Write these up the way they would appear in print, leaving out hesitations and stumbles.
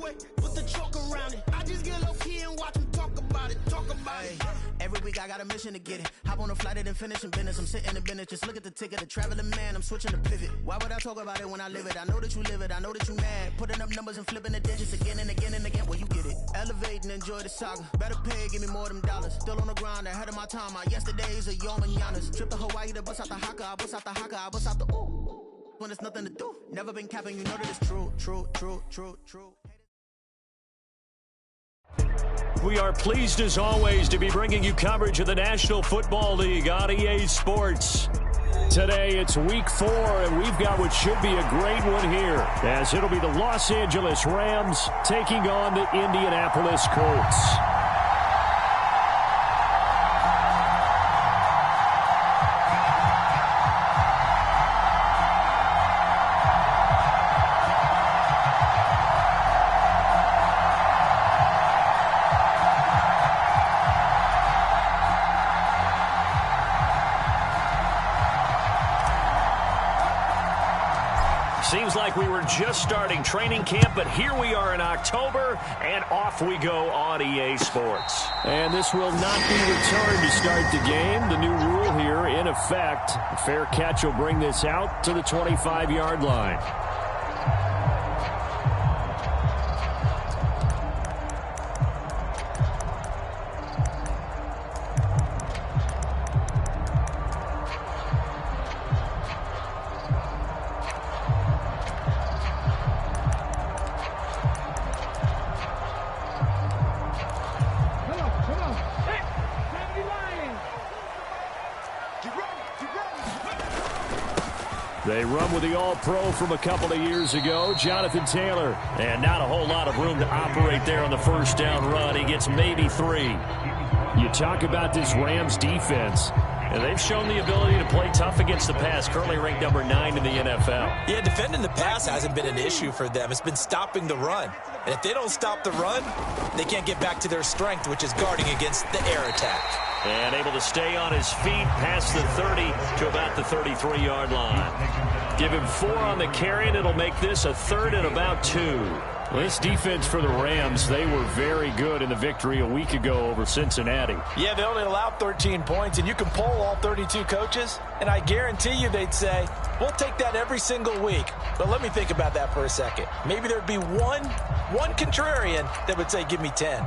boy, put the chalk around it. I just get low key and watch them talk about it. Every week I got a mission to get it. Hop on a flight and then finish in business. I'm sitting in business, just look at the ticket. A traveling man, I'm switching to pivot. Why would I talk about it when I live it? I know that you live it, I know that you mad. Putting up numbers and flipping the digits again and again and again. Well, you get it. Elevate and enjoy the saga. Better pay, give me more of them dollars. Still on the grind, ahead of my time. My yesterdays are your mananas. Trip to Hawaii to bust out the haka. I bust out the haka, I bust out the ooh. When there's nothing to do. Never been capping, you know that it's true. We are pleased as always to be bringing you coverage of the National Football League on EA Sports. Today it's week 4 and we've got what should be a great one here, as it'll be the Los Angeles Rams taking on the Indianapolis Colts. Seems like we were just starting training camp, but here we are in October, and off we go on EA Sports. And this will not be returned to start the game. The new rule here in effect. A fair catch will bring this out to the 25-yard line. They run with the All-Pro from a couple of years ago, Jonathan Taylor. And not a whole lot of room to operate there on the first down run. He gets maybe 3. You talk about this Rams defense, and they've shown the ability to play tough against the pass, currently ranked number 9 in the NFL. Yeah, defending the pass hasn't been an issue for them. It's been stopping the run. And if they don't stop the run, they can't get back to their strength, which is guarding against the air attack. And able to stay on his feet past the 30 to about the 33-yard line. Give him 4 on the carry, and it'll make this a 3rd and about 2. Well, this defense for the Rams, they were very good in the victory a week ago over Cincinnati. Yeah, they only allowed 13 points, and you can poll all 32 coaches, and I guarantee you they'd say, we'll take that every single week. But let me think about that for a second. Maybe there'd be one contrarian that would say, give me 10.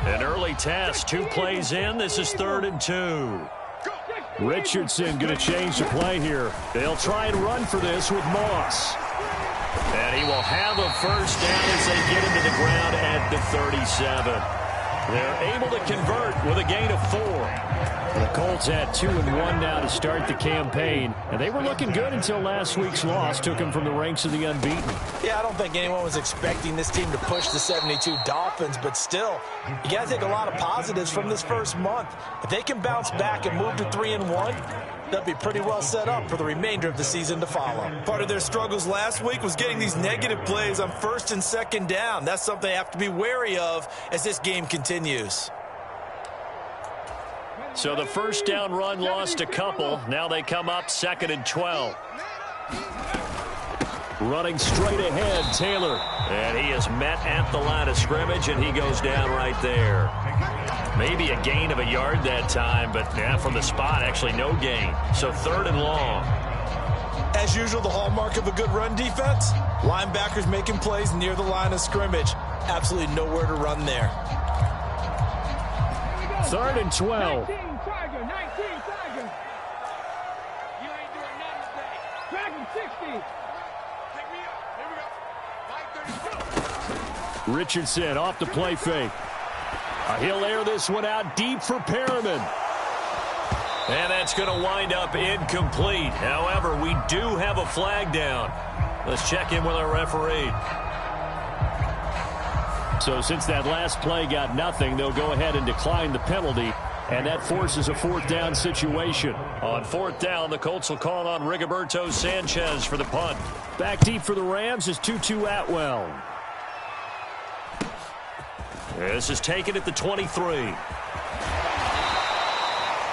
An early test, 2 plays in. This is 3rd and 2. Richardson going to change the play here. They'll try and run for this with Moss. And he will have a first down as they get into the ground at the 37. They're able to convert with a gain of 4. The Colts had 2-1 now to start the campaign, and they were looking good until last week's loss took them from the ranks of the unbeaten. Yeah, I don't think anyone was expecting this team to push the 72 Dolphins, but still, you got to take a lot of positives from this first month. If they can bounce back and move to 3-1, they'll be pretty well set up for the remainder of the season to follow. Part of their struggles last week was getting these negative plays on 1st and 2nd down. That's something they have to be wary of as this game continues. So the first down run lost a couple. Now they come up 2nd and 12. Running straight ahead, Taylor. And he is met at the line of scrimmage, and he goes down right there. Maybe a gain of a yard that time, but yeah, from the spot, actually no gain. So 3rd and long. As usual, the hallmark of a good run defense, linebackers making plays near the line of scrimmage. Absolutely nowhere to run there. 3rd and 12. 19 Tiger. You ain't doing nothing today. Dragon 60. Pick me up. Here we go. 5:32. Richardson off the play fake. He'll air this one out deep for Perriman. And that's going to wind up incomplete. However, we do have a flag down. Let's check in with our referee. So since that last play got nothing, they'll go ahead and decline the penalty, and that forces a 4th down situation. On 4th down, the Colts will call on Rigoberto Sanchez for the punt. Back deep for the Rams is Tutu Atwell. This is taken at the 23.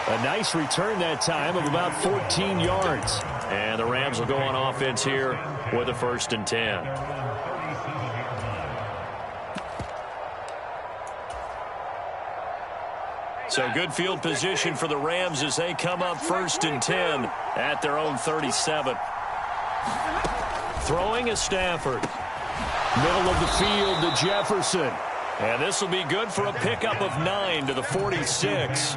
A nice return that time of about 14 yards. And the Rams will go on offense here with a 1st and 10. So good field position for the Rams as they come up 1st and 10 at their own 37. Throwing is Stafford. Middle of the field to Jefferson. And this will be good for a pickup of 9 to the 46.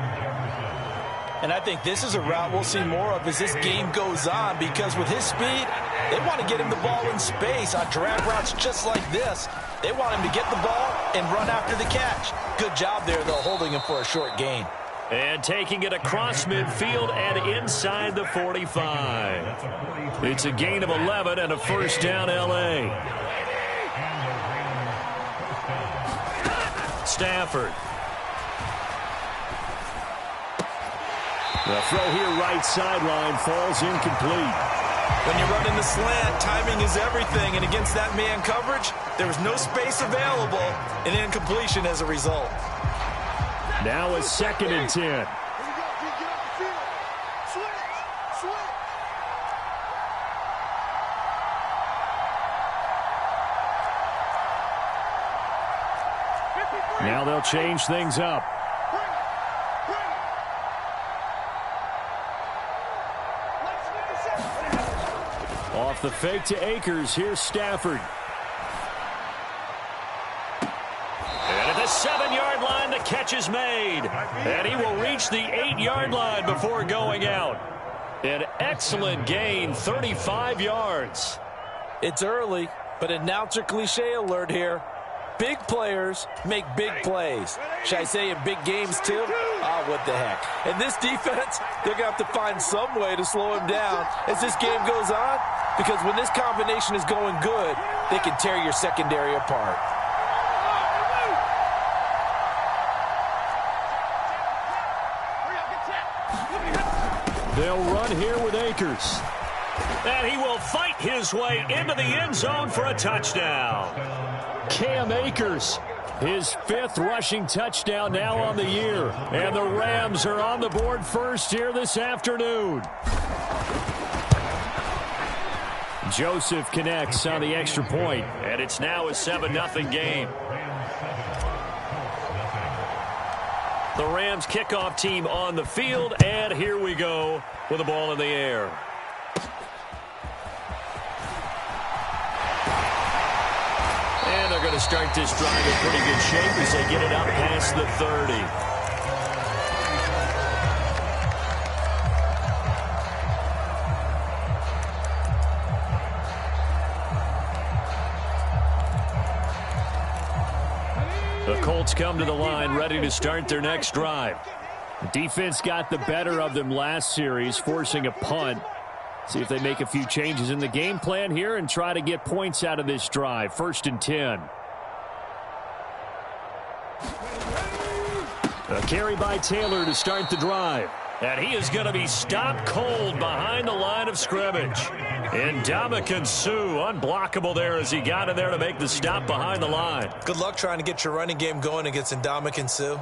And I think this is a route we'll see more of as this game goes on, because with his speed, they want to get him the ball in space on drag routes just like this. They want him to get the ball and run after the catch. Good job there, though, holding him for a short gain. And taking it across midfield and inside the 45. It's a gain of 11 and a 1st down, L.A. Stafford. The throw here right sideline falls incomplete. When you run in the slant, timing is everything, and against that man coverage, there was no space available, and incompletion as a result. Now it's 2nd and 10. Now they'll change things up. Off the fake to Akers. Here's Stafford. And at the 7-yard line, the catch is made. And he will reach the 8-yard line before going out. An excellent gain, 35 yards. It's early, but announcer cliche alert here. Big players make big plays. Should I say in big games, too? Oh, what the heck. And this defense, they're going to have to find some way to slow him down as this game goes on, because when this combination is going good, they can tear your secondary apart. They'll run here with Akers. And he will fight his way into the end zone for a touchdown. Cam Akers, his 5th rushing touchdown now on the year. And the Rams are on the board first here this afternoon. Joseph connects on the extra point. And it's now a 7-0 game. The Rams kickoff team on the field. And here we go with the ball in the air. And they're going to start this drive in pretty good shape as they get it up past the 30. The Colts come to the line ready to start their next drive. The defense got the better of them last series, forcing a punt. See if they make a few changes in the game plan here and try to get points out of this drive. 1st and 10. A carry by Taylor to start the drive. And he is going to be stopped cold behind the line of scrimmage. And Ndamukong Suh, unblockable there as he got in there to make the stop behind the line. Good luck trying to get your running game going against Ndamukong Suh.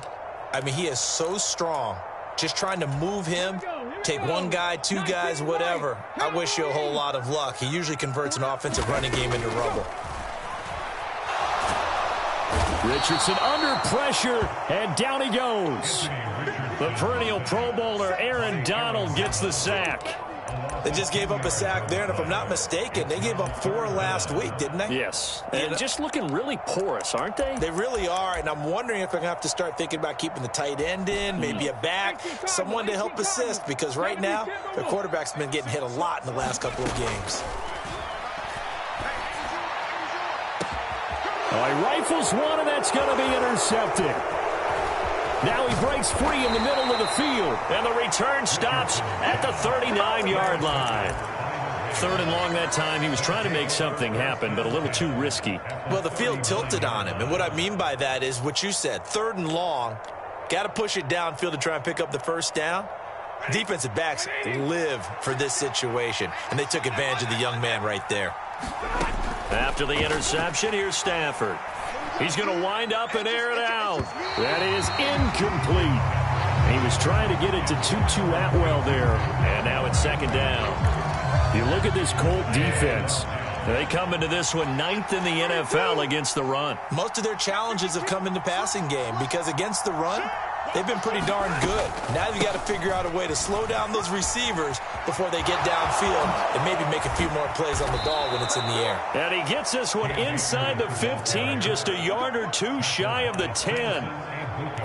I mean, he is so strong. Just trying to move him, take one guy, 2 guys, whatever. I wish you a whole lot of luck. He usually converts an offensive running game into rubble. Richardson under pressure, and down he goes. The perennial Pro Bowler Aaron Donald gets the sack. They just gave up a sack there, and if I'm not mistaken, they gave up 4 last week, didn't they? Yes, and just looking really porous, aren't they? They really are, and I'm wondering if they're going to have to start thinking about keeping the tight end in, maybe a back, someone to help assist, because right now, their quarterback's been getting hit a lot in the last couple of games. Oh, he rifles one, and that's going to be intercepted. Now he breaks free in the middle of the field. And the return stops at the 39-yard line. 3rd and long that time. He was trying to make something happen, but a little too risky. Well, the field tilted on him. And what I mean by that is what you said. 3rd and long. Got to push it downfield to try and pick up the 1st down. Defensive backs live for this situation. And they took advantage of the young man right there. After the interception, here's Stafford. He's going to wind up and air it out. That is incomplete. He was trying to get it to Tutu Atwell there. And now it's second down. You look at this Colt defense. They come into this one 9th in the NFL against the run. Most of their challenges have come in the passing game because against the run, they've been pretty darn good. Now you got to figure out a way to slow down those receivers before they get downfield and maybe make a few more plays on the ball when it's in the air. And he gets this one inside the 15, just a yard or two shy of the 10.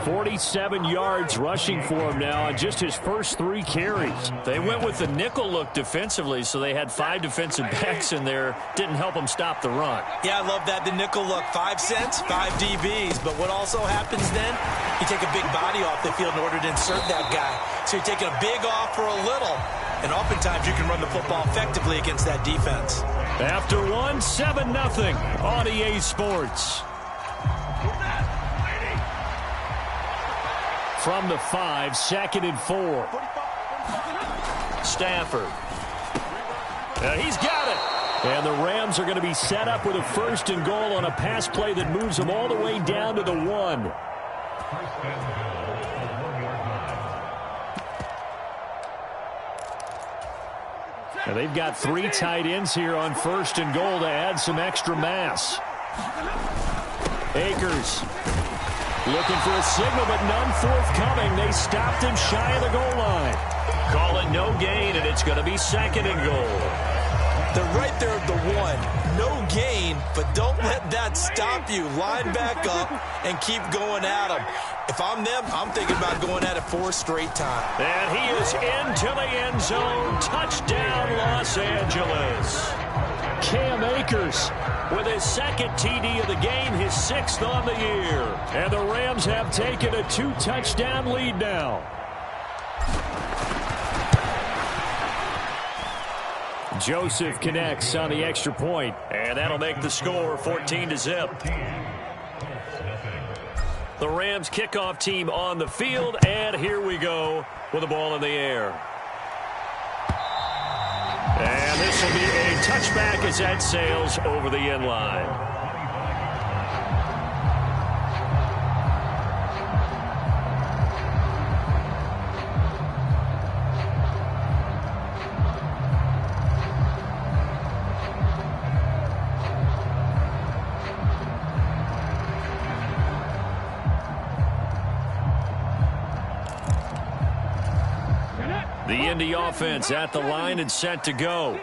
47 yards rushing for him now on just his first 3 carries. They went with the nickel look defensively, so they had 5 defensive backs in there. Didn't help them stop the run. Yeah, I love that, the nickel look. 5 cents, 5 DBs. But what also happens then, you take a big body off the field in order to insert that guy. So you're taking a big off for a little. And oftentimes you can run the football effectively against that defense. After 1, 7-0 on EA Sports. From the 5, 2nd and 4. Stafford. He's got it. And the Rams are going to be set up with a 1st and goal on a pass play that moves them all the way down to the 1. Now they've got 3 tight ends here on 1st and goal to add some extra mass. Akers. Looking for a signal, but none forthcoming. They stopped him shy of the goal line. Call it no gain, and it's going to be 2nd and goal. They're right there at the 1. No gain, but don't let that stop you. Line back up and keep going at them. If I'm them, I'm thinking about going at it 4 straight times. And he is into the end zone. Touchdown, Los Angeles. Cam Akers with his 2nd TD of the game, his 6th on the year. And the Rams have taken a 2-touchdown lead now. Joseph connects on the extra point, and that'll make the score 14-0. The Rams kickoff team on the field, and here we go with the ball in the air. And this will be a touchback as that sails over the end line. The Indy offense at the line and set to go.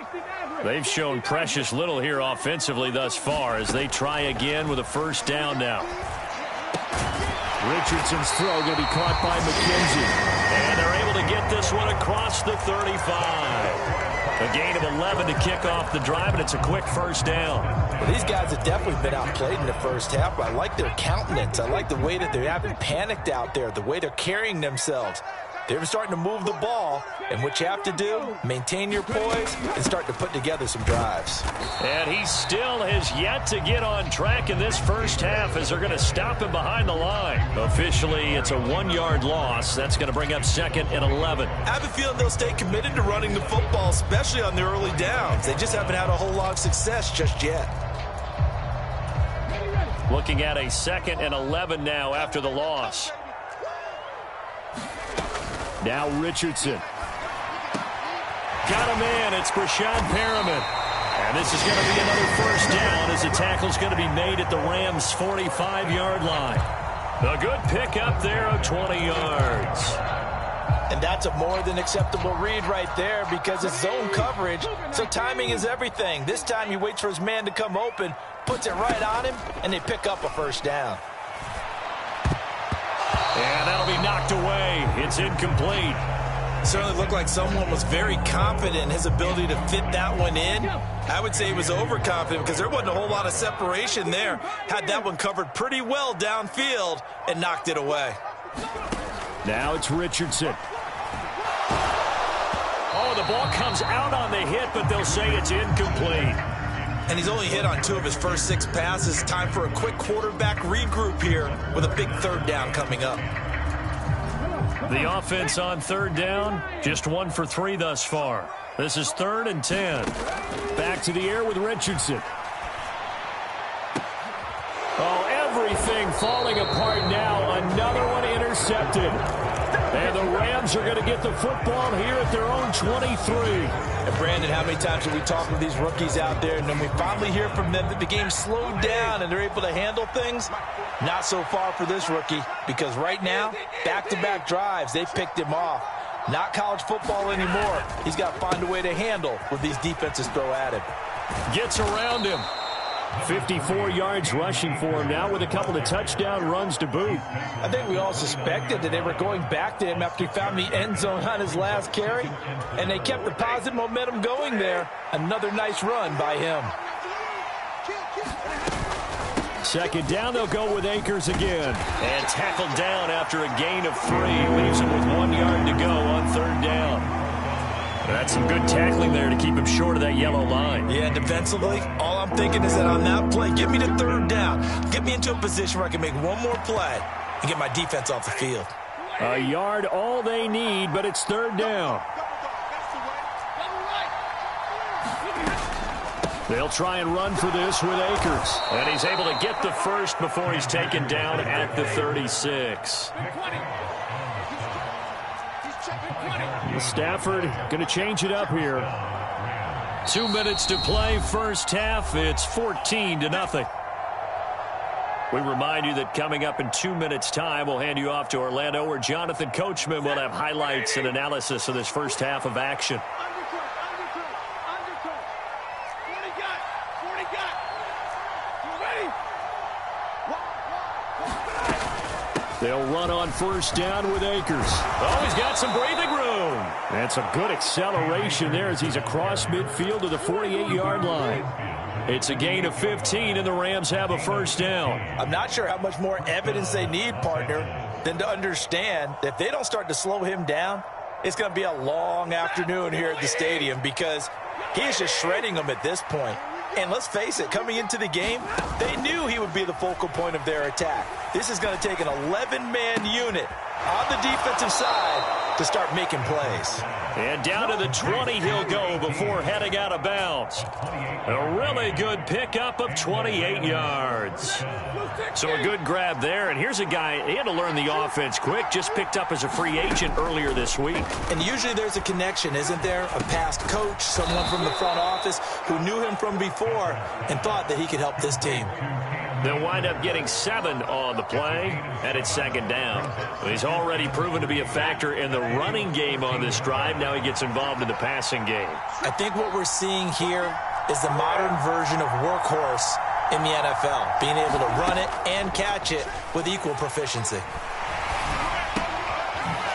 They've shown precious little here offensively thus far as they try again with a 1st down now. Richardson's throw going to be caught by McKenzie. And they're able to get this one across the 35. A gain of 11 to kick off the drive, and it's a quick 1st down. Well, these guys have definitely been outplayed in the first half, but I like their countenance. I like the way that they haven't panicked out there, the way they're carrying themselves. They're starting to move the ball, and what you have to do, maintain your poise and start to put together some drives. And he still has yet to get on track in this first half as they're going to stop him behind the line. Officially, it's a 1-yard loss. That's going to bring up 2nd and 11. I have a feeling they'll stay committed to running the football, especially on the early downs. They just haven't had a whole lot of success just yet. Looking at a 2nd and 11 now after the loss. Now Richardson. Got a man. It's Brashad Perriman. And this is going to be another 1st down as the tackle's going to be made at the Rams' 45-yard line. A good pickup there of 20 yards. And that's a more than acceptable read right there because it's zone coverage, so timing is everything. This time he waits for his man to come open, puts it right on him, and they pick up a 1st down. And that'll be knocked away. It's incomplete. Certainly looked like someone was very confident in his ability to fit that one in. I would say he was overconfident because there wasn't a whole lot of separation there. Had that one covered pretty well downfield and knocked it away. Now it's Richardson. Oh, the ball comes out on the hit, but they'll say it's incomplete. And he's only hit on 2 of his first 6 passes. Time for a quick quarterback regroup here with a big 3rd down coming up. The offense on 3rd down, just 1 for 3 thus far. This is 3rd and 10. Back to the air with Richardson. Oh, everything falling apart now. Another one intercepted. And the the Rams are going to get the football here at their own 23. And Brandon, how many times have we talked with these rookies out there, and then we finally hear from them that the game slowed down and they're able to handle things? Not so far for this rookie, because right now, back-to-back drives, they picked him off. Not college football anymore. He's got to find a way to handle what these defenses throw at him. Gets around him. 54 yards rushing for him now with a couple of touchdown runs to boot. I think we all suspected that they were going back to him after he found the end zone on his last carry, and they kept the positive momentum going there. Another nice run by him. Second down, they'll go with Akers again. And tackled down after a gain of 3. Leaves him with 1 yard to go on third down. That's some good tackling there to keep him short of that yellow line. Yeah, defensively, all I'm thinking is that on that play, get me to third down. Get me into a position where I can make one more play and get my defense off the field. A yard all they need, but it's third down. They'll try and run for this with Akers. And he's able to get the first before he's taken down at the 36. Stafford going to change it up here. 2 minutes to play first half. It's 14-0. We remind you that coming up in 2 minutes' time, we'll hand you off to Orlando, where Jonathan Coachman will have highlights and analysis of this first half of action. They'll run on first down with Akers. Oh, he's got some breathing room. And some good acceleration there as he's across midfield to the 48-yard line. It's a gain of 15, and the Rams have a first down. I'm not sure how much more evidence they need, partner, than to understand that if they don't start to slow him down, it's going to be a long afternoon here at the stadium, because he is just shredding them at this point. And let's face it, coming into the game, they knew he would be the focal point of their attack. This is going to take an 11-man unit on the defensive side to start making plays. And down to the 20 he'll go before heading out of bounds. A really good pickup of 28 yards. So a good grab there. And here's a guy, he had to learn the offense quick, just picked up as a free agent earlier this week. And usually there's a connection, isn't there? A past coach, someone from the front office who knew him from before and thought that he could help this team. They'll wind up getting 7 on the play, and it's second down. He's already proven to be a factor in the running game on this drive. Now he gets involved in the passing game. I think what we're seeing here is the modern version of workhorse in the NFL, being able to run it and catch it with equal proficiency.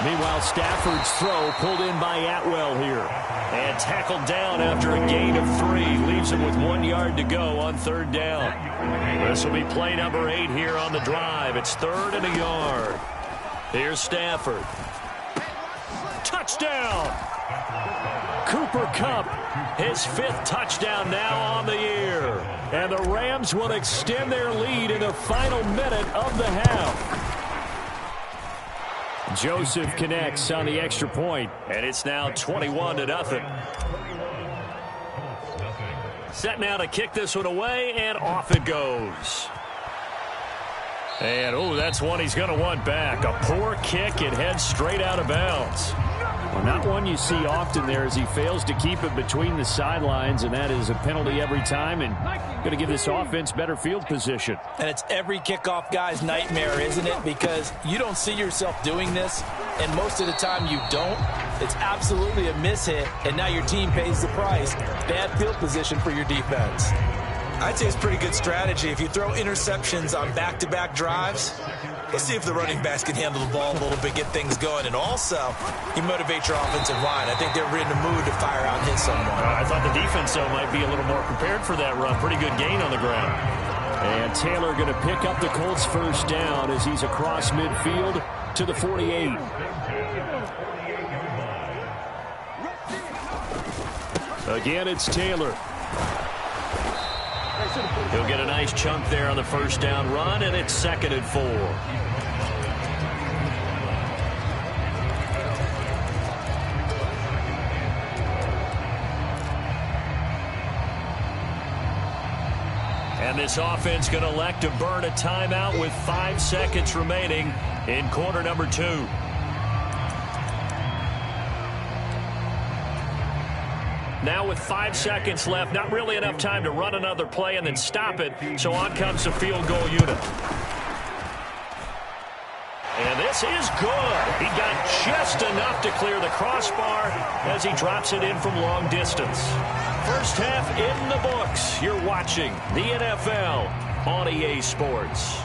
Meanwhile, Stafford's throw pulled in by Atwell here. And tackled down after a gain of 3. Leaves him with 1 yard to go on third down. This will be play number 8 here on the drive. It's 3rd and a yard. Here's Stafford. Touchdown! Cooper Kupp, his 5th touchdown now on the year. And the Rams will extend their lead in the final minute of the half. Joseph connects on the extra point, and it's now 21-0. Set now to kick this one away, and off it goes. And, oh, that's one he's going to want back. A poor kick, it heads straight out of bounds. Well, not one you see often there as he fails to keep it between the sidelines, and that is a penalty every time, and going to give this offense better field position. And it's every kickoff guy's nightmare, isn't it? Because you don't see yourself doing this, and most of the time you don't. It's absolutely a mishit, and now your team pays the price. Bad field position for your defense. I'd say it's pretty good strategy. If you throw interceptions on back-to-back drives, let's see if the running backs can handle the ball a little bit, get things going, and also you motivate your offensive line. I think they're in the mood to fire out and hit someone. I thought the defense, though, might be a little more prepared for that run. Pretty good gain on the ground. And Taylor going to pick up the Colts' first down as he's across midfield to the 48. Again, it's Taylor. He'll get a nice chunk there on the first down run, and it's 2nd and 4. And this offense going to elect to burn a timeout with 5 seconds remaining in quarter number 2. Now with 5 seconds left, not really enough time to run another play and then stop it. So on comes the field goal unit. And this is good. He got just enough to clear the crossbar as he drops it in from long distance. First half in the books. You're watching the NFL on EA Sports.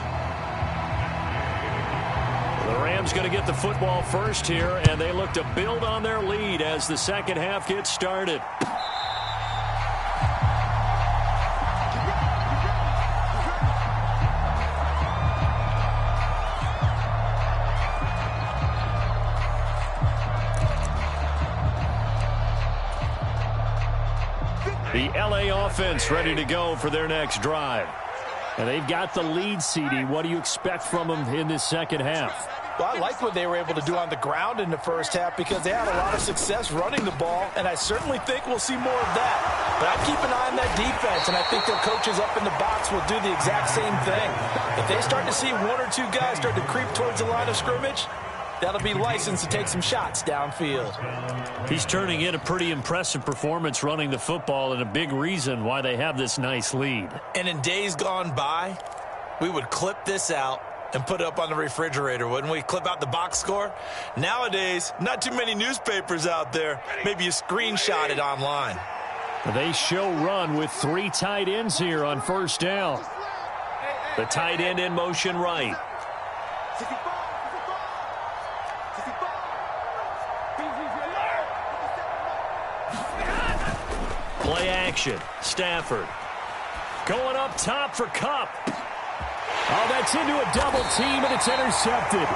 The Rams going to get the football first here, and they look to build on their lead as the second half gets started. The LA offense ready to go for their next drive. And they've got the lead, CD. What do you expect from them in this second half? Well, I like what they were able to do on the ground in the first half because they had a lot of success running the ball, and I certainly think we'll see more of that. But I keep an eye on that defense, and I think their coaches up in the box will do the exact same thing. If they start to see one or two guys start to creep towards the line of scrimmage, that'll be licensed to take some shots downfield. He's turning in a pretty impressive performance running the football, and a big reason why they have this nice lead. And in days gone by, we would clip this out and put it up on the refrigerator, wouldn't we? Clip out the box score. Nowadays, not too many newspapers out there. Maybe you screenshot it online. They show run with 3 tight ends here on first down. The tight end in motion right. Play action. Stafford going up top for Kupp. Oh, that's into a double team, and it's intercepted.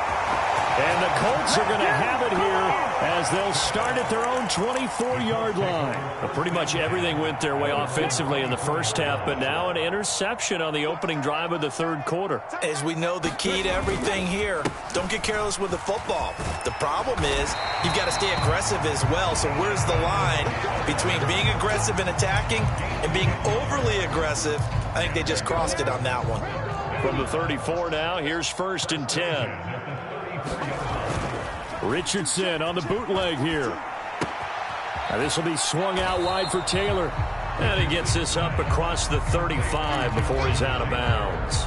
And the Colts are going to have it here as they'll start at their own 24-yard line. Well, pretty much everything went their way offensively in the first half, but now an interception on the opening drive of the third quarter. As we know, the key to everything here, don't get careless with the football. The problem is you've got to stay aggressive as well. So where's the line between being aggressive and attacking and being overly aggressive? I think they just crossed it on that one. From the 34 now, here's 1st and 10. Richardson on the bootleg here. Now this will be swung out wide for Taylor. And he gets this up across the 35 before he's out of bounds.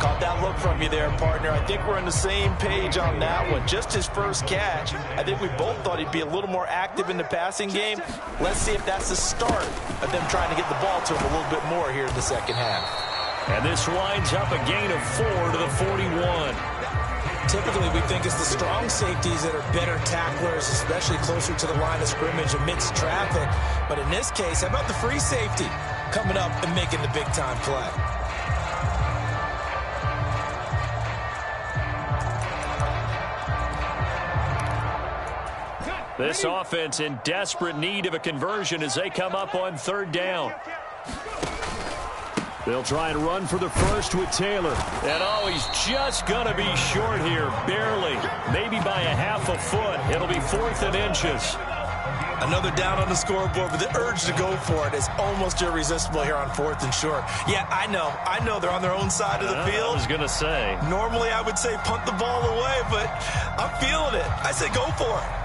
Caught that look from you there, partner. I think we're on the same page on that one. Just his first catch. I think we both thought he'd be a little more active in the passing game. Let's see if that's the start of them trying to get the ball to him a little bit more here in the second half. And this winds up a gain of 4 to the 41. Typically, we think it's the strong safeties that are better tacklers, especially closer to the line of scrimmage amidst traffic. But in this case, how about the free safety coming up and making the big-time play? This offense in desperate need of a conversion as they come up on 3rd down. They'll try and run for the first with Taylor. And, oh, he's just going to be short here, barely. Maybe by a half a foot. It'll be 4th and inches. Another down on the scoreboard, but the urge to go for it is almost irresistible here on 4th and short. Yeah, I know they're on their own side of the field. I was going to say. Normally I would say punt the ball away, but I'm feeling it. I say go for it.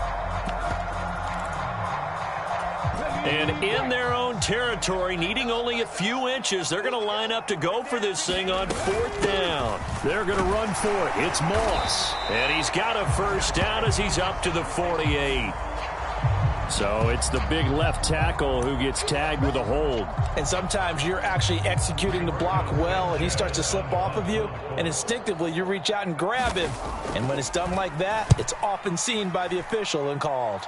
And in their own territory, needing only a few inches, they're going to line up to go for this thing on 4th down. They're going to run for it. It's Moss. And he's got a first down as he's up to the 48. So it's the big left tackle who gets tagged with a hold. And sometimes you're actually executing the block well, and he starts to slip off of you, and instinctively you reach out and grab him. And when it's done like that, it's often seen by the official and called.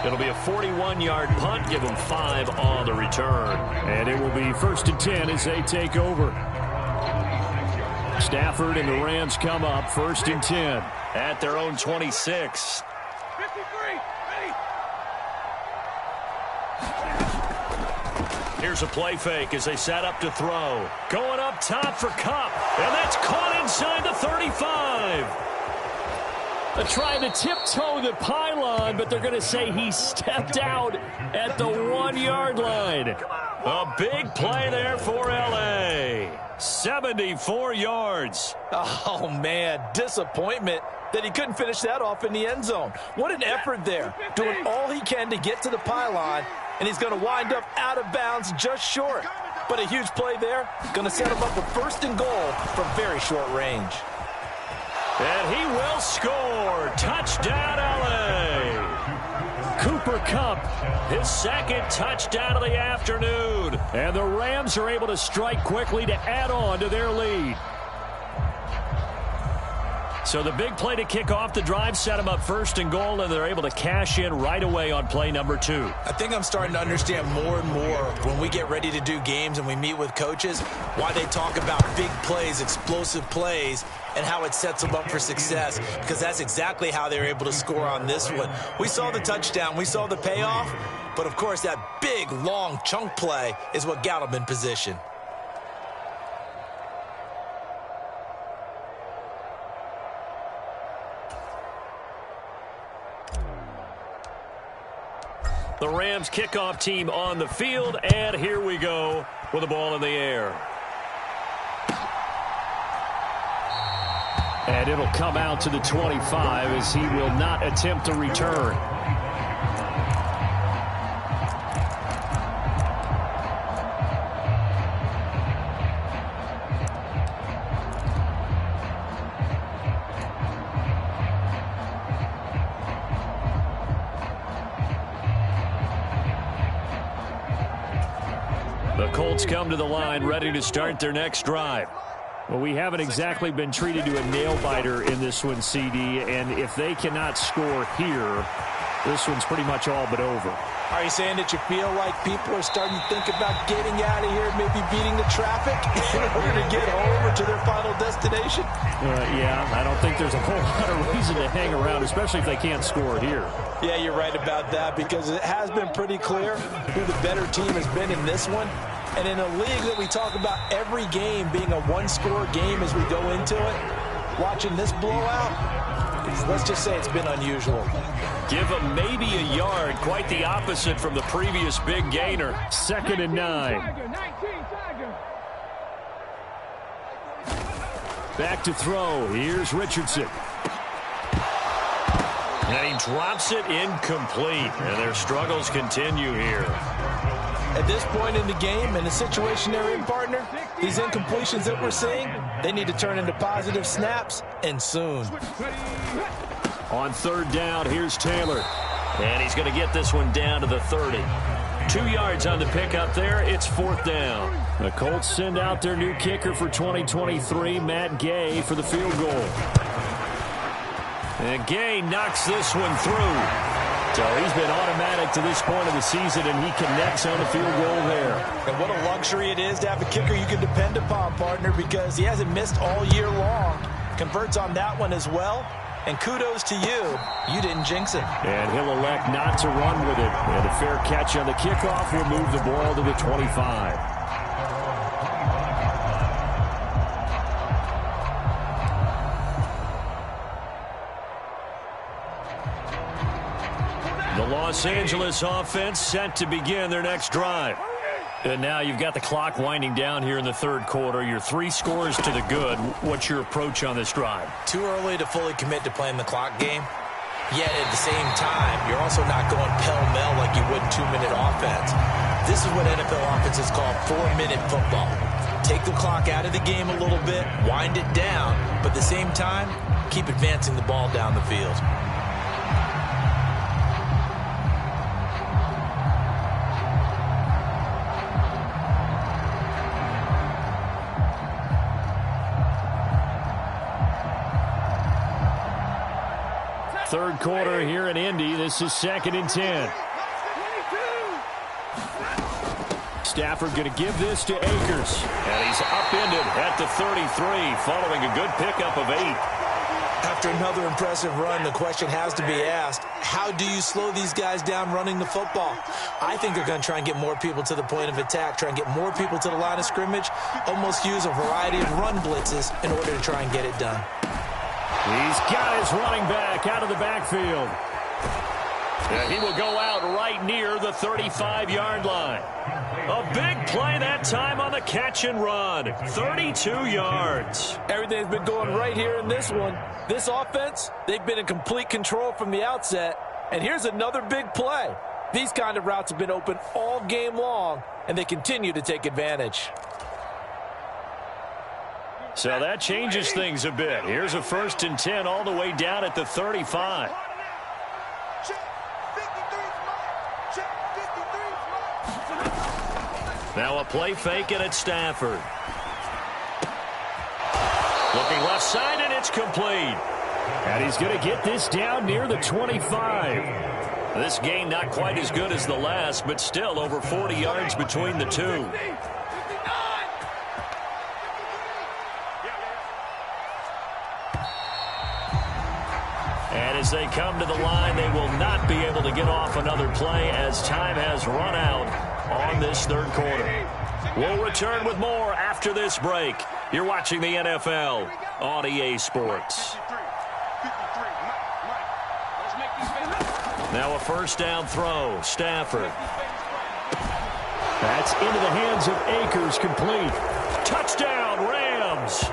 It'll be a 41-yard punt, give them 5 on the return. And it will be 1st and 10 as they take over. Stafford and the Rams come up 1st and 10 at their own 26. 53, ready. Here's a play fake as they set up to throw. Going up top for Kupp, and that's caught inside the 35. They're trying to tiptoe the pylon, but they're going to say he stepped out at the 1-yard line. A big play there for L.A. 74 yards. Oh, man, disappointment that he couldn't finish that off in the end zone. What an effort there, doing all he can to get to the pylon, and he's going to wind up out of bounds just short. But a huge play there, going to set him up with first and goal from very short range. And he will score. Touchdown, L.A. Cooper Kupp, his second touchdown of the afternoon. And the Rams are able to strike quickly to add on to their lead. So the big play to kick off the drive set them up first and goal, and they're able to cash in right away on play number 2. I think I'm starting to understand more and more when we get ready to do games and we meet with coaches why they talk about big plays, explosive plays, and how it sets them up for success, because that's exactly how they were able to score on this one. We saw the touchdown, we saw the payoff, but of course that big, long chunk play is what got them in position. The Rams kickoff team on the field, and here we go with the ball in the air. And it'll come out to the 25 as he will not attempt to return. The Colts come to the line ready to start their next drive. Well, we haven't exactly been treated to a nail-biter in this one, CD, and if they cannot score here, this one's pretty much all but over. Are you saying that you feel like people are starting to think about getting out of here, maybe beating the traffic in order to get home or to their final destination? Yeah, I don't think there's a whole lot of reason to hang around, especially if they can't score here. Yeah, you're right about that, because it has been pretty clear who the better team has been in this one. And in a league that we talk about every game being a one-score game as we go into it, watching this blowout, let's just say it's been unusual. Give them maybe a yard, quite the opposite from the previous big gainer. 2nd and 9. Back to throw. Here's Richardson. And he drops it incomplete. And their struggles continue here. At this point in the game and the situation they're in, partner, these incompletions that we're seeing, they need to turn into positive snaps, and soon. On 3rd down, here's Taylor. And he's going to get this one down to the 30. 2 yards on the pickup there. It's 4th down. The Colts send out their new kicker for 2023, Matt Gay, for the field goal. And Gay knocks this one through. So he's been automatic to this point of the season, and he connects on the field goal there. And what a luxury it is to have a kicker you can depend upon, partner, because he hasn't missed all year long. Converts on that one as well. And kudos to you. You didn't jinx it. And he'll elect not to run with it. And a fair catch on the kickoff will move the ball to the 25. The Los Angeles offense set to begin their next drive. And now you've got the clock winding down here in the 3rd quarter. Your 3 scores to the good. What's your approach on this drive? Too early to fully commit to playing the clock game. Yet at the same time, you're also not going pell-mell like you would 2-minute offense. This is what NFL offenses call 4-minute football. Take the clock out of the game a little bit, wind it down, but at the same time, keep advancing the ball down the field. Third quarter here in Indy. This is 2nd and 10. Stafford going to give this to Akers. And he's upended at the 33 following a good pickup of 8. After another impressive run, the question has to be asked, how do you slow these guys down running the football? I think they're going to try and get more people to the point of attack, try and get more people to the line of scrimmage, almost use a variety of run blitzes in order to try and get it done. He's got his running back out of the backfield. And he will go out right near the 35-yard line. A big play that time on the catch and run. 32 yards. Everything's been going right here in this one. This offense, they've been in complete control from the outset. And here's another big play. These kind of routes have been open all game long, and they continue to take advantage. So that changes things a bit. Here's a 1st and 10 all the way down at the 35. Now a play fake, and it's Stafford. Looking left side, and it's complete. And he's going to get this down near the 25. This game not quite as good as the last, but still over 40 yards between the two. And as they come to the line, they will not be able to get off another play as time has run out on this third quarter. We'll return with more after this break. You're watching the NFL on EA Sports. Now a 1st down throw. Stafford. That's into the hands of Akers, complete. Touchdown, Rams.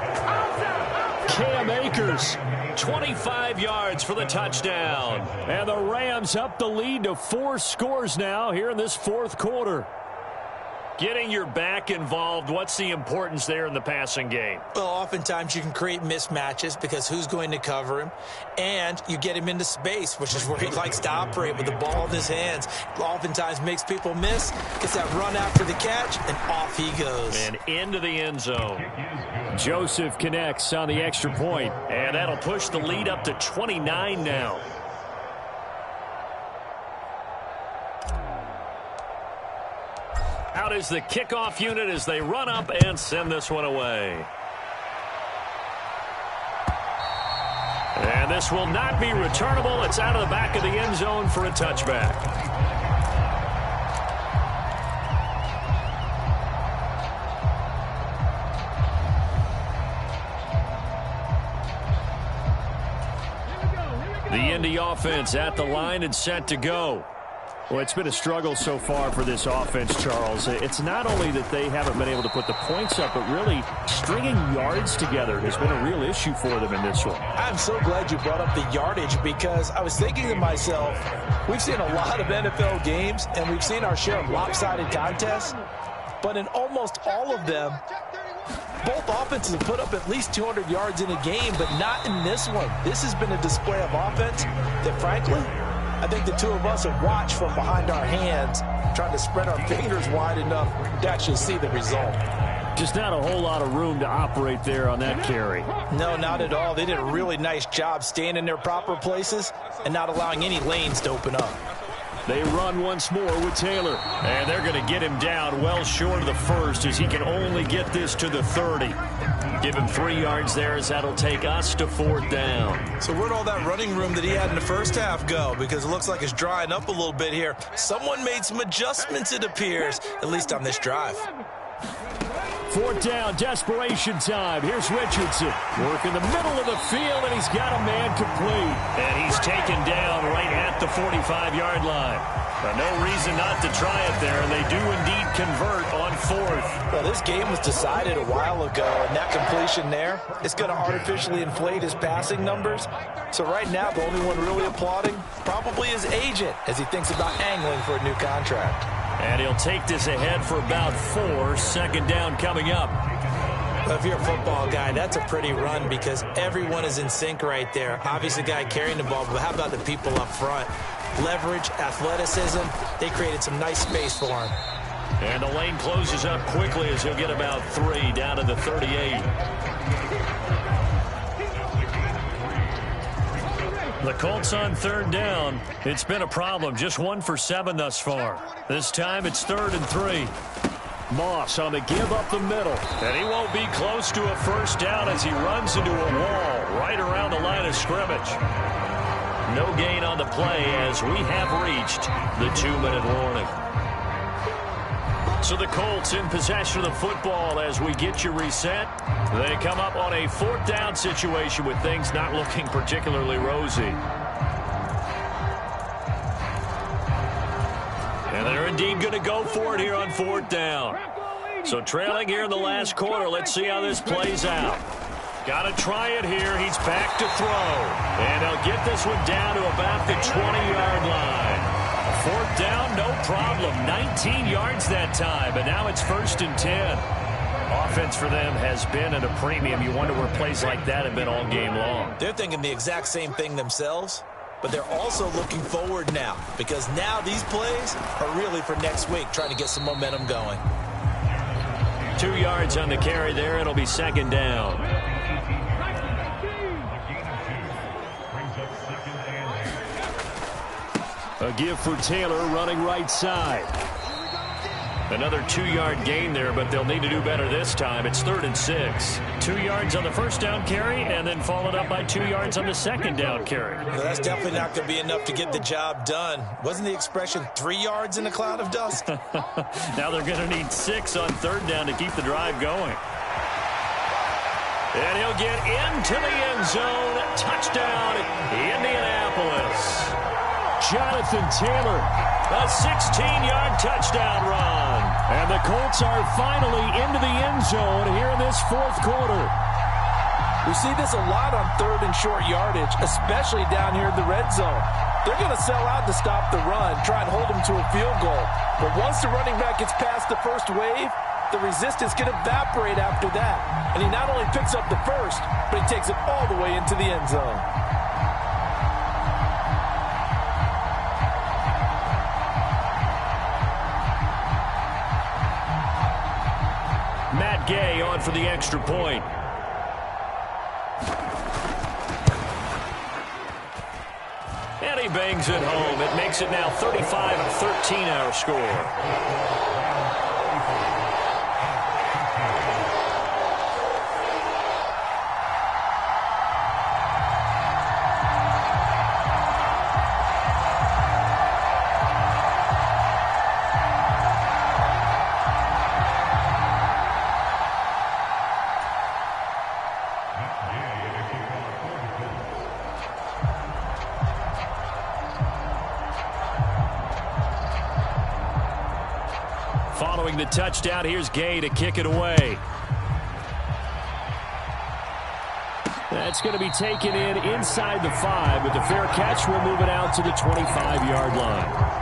Cam Akers, 25 yards for the touchdown. And the Rams up the lead to 4 scores now here in this 4th quarter. Getting your back involved, what's the importance there in the passing game? Well, oftentimes you can create mismatches because who's going to cover him, and you get him into space, which is where he likes to operate with the ball in his hands. Oftentimes makes people miss, gets that run after the catch, and off he goes. And into the end zone. Joseph connects on the extra point, and that'll push the lead up to 29 now. Out is the kickoff unit as they run up and send this one away. And this will not be returnable. It's out of the back of the end zone for a touchback. The Indy offense at the line and set to go. Well, it's been a struggle so far for this offense, Charles. It's not only that they haven't been able to put the points up, but really stringing yards together has been a real issue for them in this one. I'm so glad you brought up the yardage because I was thinking to myself, we've seen a lot of NFL games, and we've seen our share of lopsided contests, but in almost all of them, both offenses have put up at least 200 yards in a game, but not in this one. This has been a display of offense that, frankly, I think the two of us have watched from behind our hands, trying to spread our fingers wide enough to actually see the result. Just not a whole lot of room to operate there on that carry. No, not at all. They did a really nice job staying in their proper places and not allowing any lanes to open up. They run once more with Taylor. And they're going to get him down well short of the first as he can only get this to the 30. Give him 3 yards there as that'll take us to 4th down. So where'd all that running room that he had in the first half go? Because it looks like it's drying up a little bit here. Someone made some adjustments, it appears, at least on this drive. 4th down, desperation time. Here's Richardson. Work in the middle of the field, and he's got a man complete. And he's taken down right at the 45-yard line. No reason not to try it there, and they do indeed convert on 4th. Well, this game was decided a while ago, and that completion there is going to artificially inflate his passing numbers. So right now, the only one really applauding probably his agent as he thinks about angling for a new contract. And he'll take this ahead for about 4. 2nd down coming up. Well, if you're a football guy, that's a pretty run because everyone is in sync right there. Obviously, the guy carrying the ball, but how about the people up front? Leverage, athleticism, they created some nice space for him. And the lane closes up quickly as he'll get about 3 down to the 38. The Colts on 3rd down. It's been a problem. Just 1 for 7 thus far. This time it's 3rd and 3. Moss on the give up the middle. And he won't be close to a 1st down as he runs into a wall right around the line of scrimmage. No gain on the play as we have reached the 2-minute warning. So the Colts in possession of the football as we get you reset. They come up on a 4th down situation with things not looking particularly rosy. indeed going to go for it here on 4th down. So trailing here in the last quarter. Let's see how this plays out. Got to try it here. He's back to throw. And they'll get this one down to about the 20-yard line. 4th down, no problem. 19 yards that time, but now it's 1st and 10. Offense for them has been at a premium. You wonder where plays like that have been all game long. They're thinking the exact same thing themselves, but they're also looking forward now because now these plays are really for next week, trying to get some momentum going. 2 yards on the carry there. It'll be 2nd down. A give for Taylor running right side. Another 2-yard gain there, but they'll need to do better this time. It's 3rd and 6. 2 yards on the 1st down carry, and then followed up by 2 yards on the 2nd down carry. Well, that's definitely not going to be enough to get the job done. Wasn't the expression 3 yards in a cloud of dust? Now they're going to need 6 on 3rd down to keep the drive going. And he'll get into the end zone. Touchdown, Indianapolis. Jonathan Taylor, a 16-yard touchdown run. And the Colts are finally into the end zone here in this 4th quarter. We see this a lot on 3rd and short yardage, especially down here in the red zone. They're going to sell out to stop the run, try and hold them to a field goal. But once the running back gets past the first wave, the resistance can evaporate after that. And he not only picks up the first, but he takes it all the way into the end zone. Matt Gay on for the extra point. And he bangs it home. It makes it now 35-13 our score. Following the touchdown, here's Gay to kick it away. That's going to be taken in inside the 5, but the fair catch will move it out to the 25-yard line.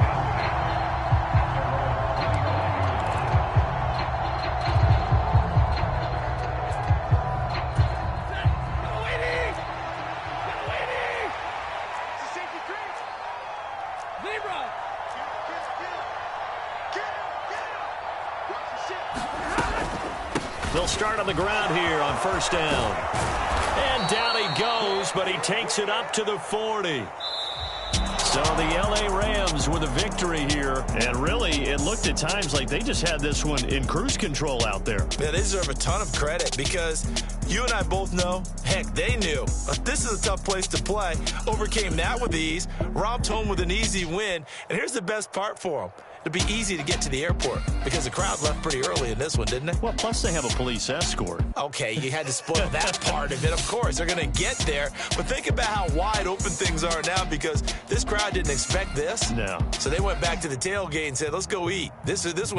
They'll start on the ground here on 1st down. And down he goes, but he takes it up to the 40. So the L.A. Rams with a victory here. And really, it looked at times like they just had this one in cruise control out there. Yeah, they deserve a ton of credit because you and I both know, heck, they knew. This is a tough place to play. Overcame that with ease, romped home with an easy win. And here's the best part for them. It'd be easy to get to the airport because the crowd left pretty early in this one, didn't they? Well, plus they have a police escort. Okay, you had to spoil that part of it. Of course, they're going to get there. But think about how wide open things are now because this crowd didn't expect this. No. So they went back to the tailgate and said, let's go eat. This one